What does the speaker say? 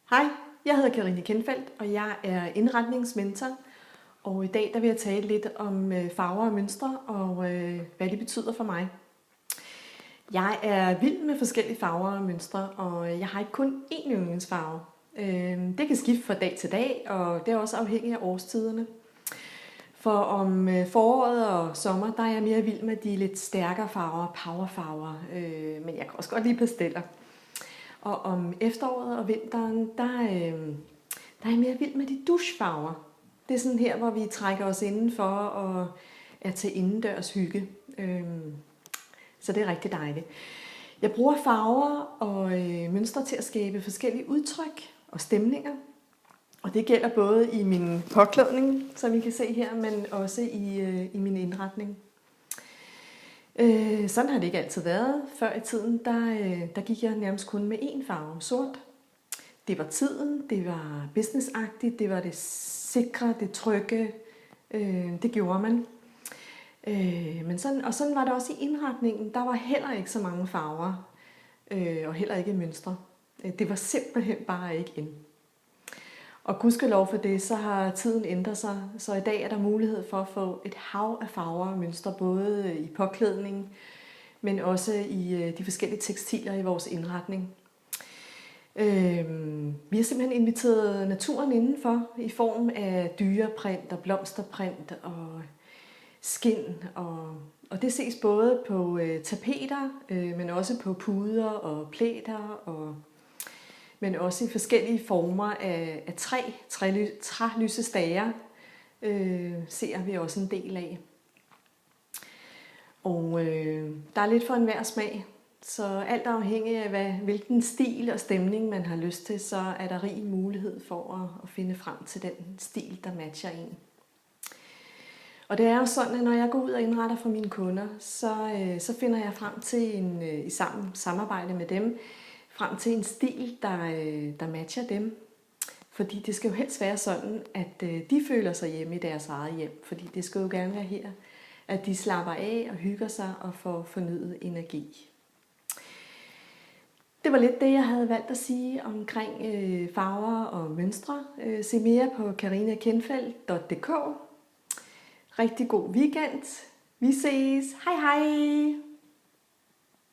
Hej, jeg hedder Karine Kenfeldt, og jeg er indretningsmentor. Og i dag vil jeg tale lidt om farver og mønstre og hvad det betyder for mig. Jeg er vild med forskellige farver og mønstre, og jeg har ikke kun én yndlingsfarve. Det kan skifte fra dag til dag, og det er også afhængigt af årstiderne. For om foråret og sommer, der er jeg mere vild med de lidt stærkere farver, powerfarver, men jeg kan også godt lide pasteller. Og om efteråret og vinteren, der er jeg mere vild med de douchefarver. Det er sådan her, hvor vi trækker os indenfor og er til indendørs hygge. Så det er rigtig dejligt. Jeg bruger farver og mønstre til at skabe forskellige udtryk og stemninger. Og det gælder både i min påklædning, som I kan se her, men også i min indretning. Sådan har det ikke altid været. Før i tiden, der gik jeg nærmest kun med én farve, sort. Det var tiden, det var businessagtigt, det var det sikre, det trygge, det gjorde man. Men sådan var det også i indretningen. Der var heller ikke så mange farver, og heller ikke mønstre. Det var simpelthen bare ikke ind. Og gudskelov for det, så har tiden ændret sig, så i dag er der mulighed for at få et hav af farver og mønstre, både i påklædning, men også i de forskellige tekstiler i vores indretning. Vi har simpelthen inviteret naturen indenfor i form af dyreprint og blomsterprint og skind. Og det ses både på tapeter, men også på puder og plæter, men også i forskellige former af trælyse stager ser vi også en del af. Og der er lidt for enhver smag, så alt afhængig af hvilken stil og stemning man har lyst til, så er der rig mulighed for at finde frem til den stil, der matcher en. Og det er jo sådan, at når jeg går ud og indretter for mine kunder, så finder jeg frem til i samarbejde med dem, frem til en stil, der matcher dem. Fordi det skal jo helst være sådan, at de føler sig hjemme i deres eget hjem. Fordi det skal jo gerne være her, at de slapper af og hygger sig og får fornyet energi. Det var lidt det, jeg havde valgt at sige omkring farver og mønstre. Se mere på karinakenfeldt.dk. Rigtig god weekend. Vi ses. Hej hej!